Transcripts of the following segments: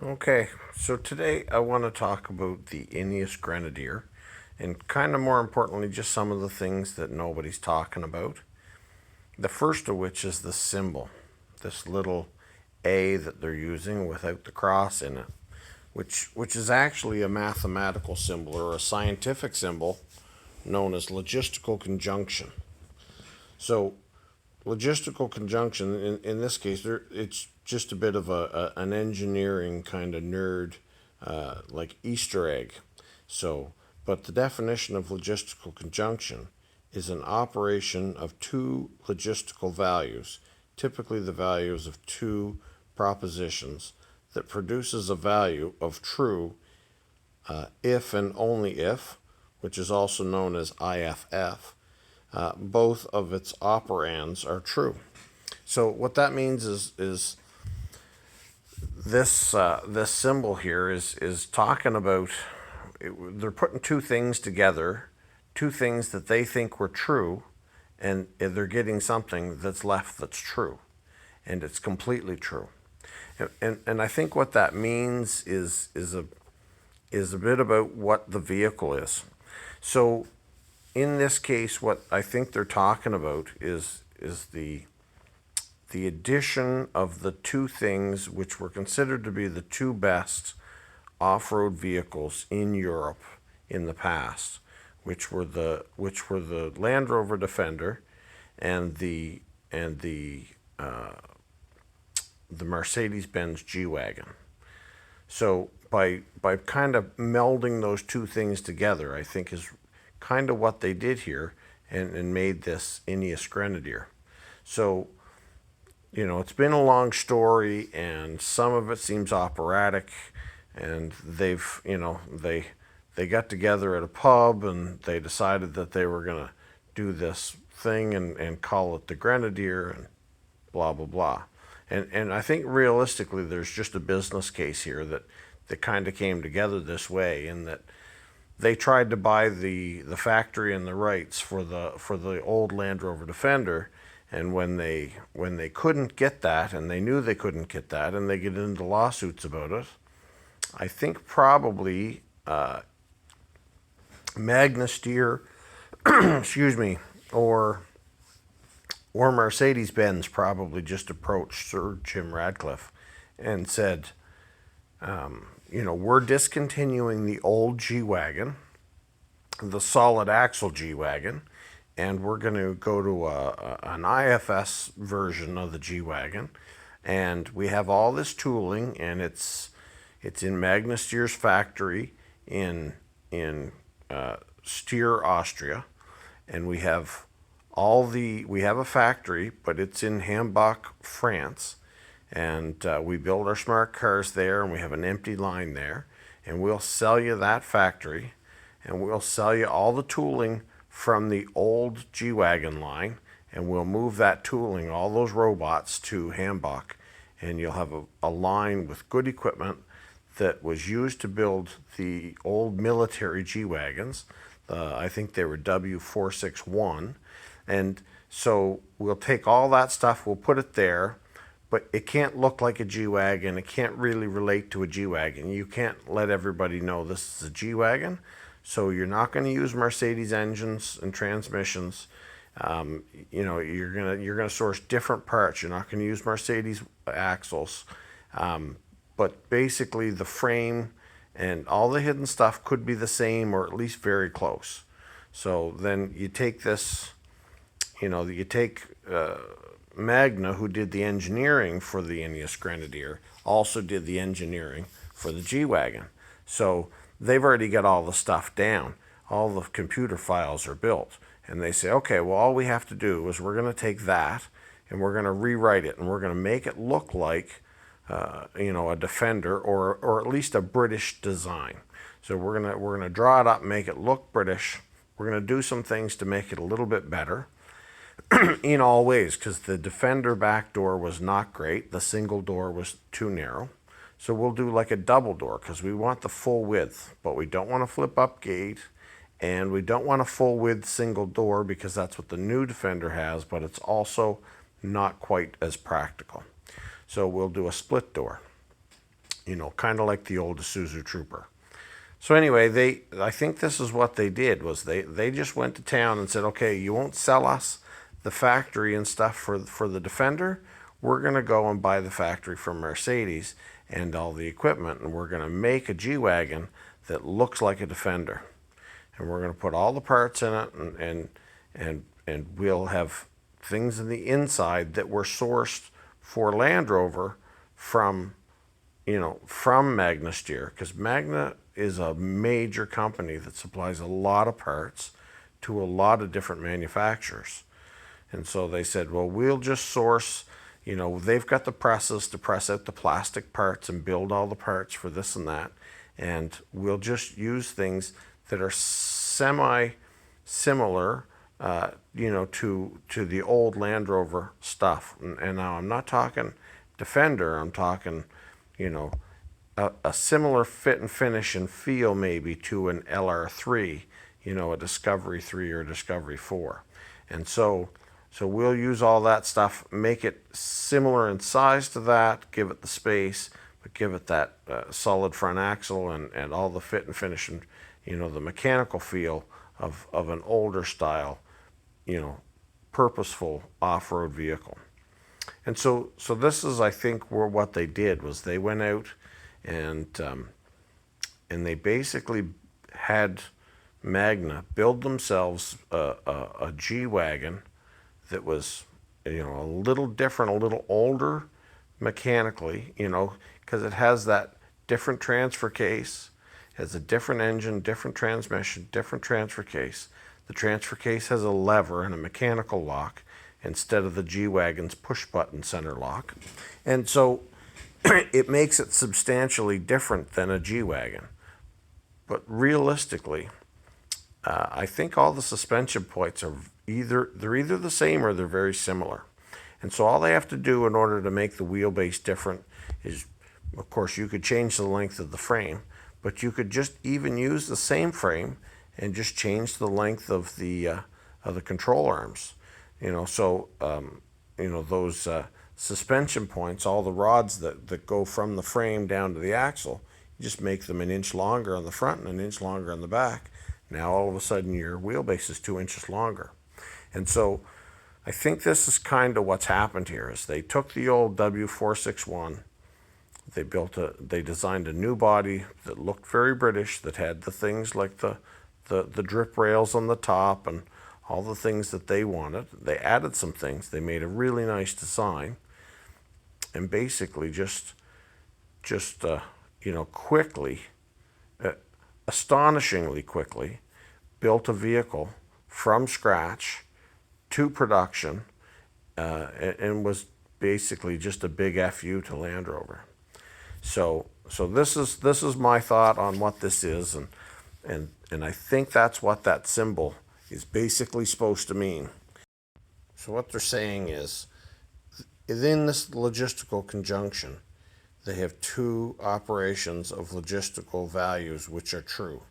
Okay, so today I want to talk about the Ineos Grenadier and kind of more importantly, just some of the things that nobody's talking about. The first of which is the symbol, this little A that they're using without the cross in it, which is actually a mathematical symbol or a scientific symbol known as logistical conjunction. So logistical conjunction in this case it's just a bit of an engineering kind of nerd like Easter egg. So but the definition of logistical conjunction is an operation of two logistical values, typically the values of two propositions, that produces a value of true if and only if, which is also known as IFF. Both of its operands are true. So what that means is this symbol here is talking about they're putting two things together, two things that they think were true, and they're getting something that's left that's true, and it's completely true. And I think what that means is a bit about what the vehicle is. So in this case, what I think they're talking about is the addition of the two things which were considered to be the two best off-road vehicles in Europe in the past, which were the Land Rover Defender and the Mercedes-Benz G-wagon. So by kind of melding those two things together, I think is kind of what they did here and made this Ineos Grenadier. So it's been a long story, and some of it seems operatic, and they got together at a pub and they decided that they were going to do this thing and call it the Grenadier and blah blah blah. And I think realistically there's just a business case here that kind of came together this way, in that they tried to buy the factory and the rights for the old Land Rover Defender, and when they couldn't get that, and they knew they couldn't get that, and they get into lawsuits about it, I think probably Magna Steer, excuse me, or Mercedes Benz probably just approached Sir Jim Radcliffe and said, we're discontinuing the old G-wagon, the solid axle G-wagon, and we're going to go to an IFS version of the G-wagon, and we have all this tooling, and it's in Magna Steer's factory in Steer, Austria, and we have a factory, but it's in Hambach, France, and we build our smart cars there, and we have an empty line there, and we'll sell you that factory, and we'll sell you all the tooling from the old G-wagon line, and we'll move that tooling, all those robots, to Hambach, and you'll have a line with good equipment that was used to build the old military G-wagons. I think they were W461. And so we'll take all that stuff, we'll put it there, but it can't look like a G-wagon. It can't really relate to a G-wagon. You can't let everybody know this is a G-wagon. So you're not going to use Mercedes engines and transmissions. You're gonna source different parts. You're not going to use Mercedes axles. But basically the frame and all the hidden stuff could be the same, or at least very close. So then you take this, you take Magna, who did the engineering for the Ineos Grenadier, also did the engineering for the G-wagon. So they've already got all the stuff down. All the computer files are built. And they say, okay, well, all we have to do is we're going to take that and we're going to rewrite it, and we're going to make it look like a Defender, or at least a British design. So we're gonna draw it up, make it look British. We're gonna do some things to make it a little bit better in all ways, because the Defender back door was not great. The single door was too narrow. So we'll do like a double door, because we want the full width, but we don't want to flip up gate, and we don't want a full width single door, because that's what the new Defender has, but it's also not quite as practical. So we'll do a split door. kind of like the old Isuzu Trooper. So anyway, I think this is what they did, was they just went to town and said, okay, you won't sell us the factory and stuff for the Defender. We're going to go and buy the factory from Mercedes and all the equipment, and we're going to make a G-Wagon that looks like a Defender. And we're going to put all the parts in it, and we'll have things in the inside that were sourced for Land Rover from Magna Steyr, because Magna is a major company that supplies a lot of parts to a lot of different manufacturers. And so they said, well, we'll just source, they've got the presses to press out the plastic parts and build all the parts for this and that. And we'll just use things that are semi-similar, to the old Land Rover stuff. And now I'm not talking Defender, I'm talking, a similar fit and finish and feel maybe to an LR3, a Discovery 3 or Discovery 4. And so we'll use all that stuff, make it similar in size to that, give it the space, but give it that solid front axle and all the fit and finish and, the mechanical feel of an older style, purposeful off-road vehicle. And so this is, I think, what they did was they went out and they basically had Magna build themselves a G-Wagon that was, a little different, a little older mechanically, because it has that different transfer case, has a different engine, different transmission, different transfer case. The transfer case has a lever and a mechanical lock instead of the G-Wagon's push-button center lock. And so it makes it substantially different than a G-Wagon. But realistically, I think all the suspension points are either the same or they're very similar. And so all they have to do in order to make the wheelbase different is, of course, you could change the length of the frame, but you could just even use the same frame and just change the length of the control arms. Those suspension points, all the rods that go from the frame down to the axle, you just make them an inch longer on the front and an inch longer on the back. Now all of a sudden your wheelbase is 2 inches longer. And so I think this is kind of what's happened here, is they took the old W461, they designed a new body that looked very British, that had the things like the drip rails on the top and all the things that they wanted. They added some things. They made a really nice design, and basically just quickly, astonishingly quickly, built a vehicle from scratch to production, and was basically just a big FU to Land Rover. So this is my thought on what this is, and I think that's what that symbol is basically supposed to mean. So what they're saying is, within this logistical conjunction, they have two operations of logistical values which are true,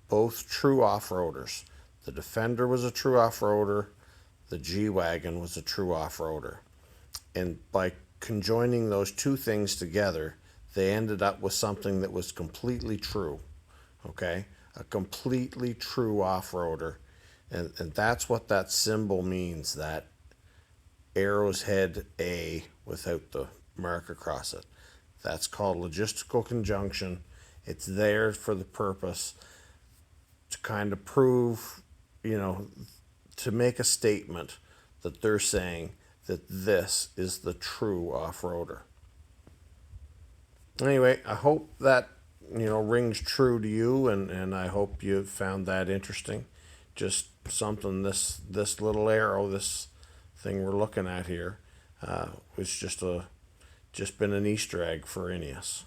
both true off-roaders. The Defender was a true off-roader, the G-Wagon was a true off-roader. And by conjoining those two things together, they ended up with something that was completely true, okay? A completely true off-roader. And that's what that symbol means, that arrow's head A without the mark across it. That's called logistical conjunction. It's there for the purpose to kind of prove, to make a statement that they're saying that this is the true off-roader. Anyway, I hope that, rings true to you, and I hope you found that interesting. Just something, this little arrow, this thing we're looking at here, was just been an Easter egg for Ineos.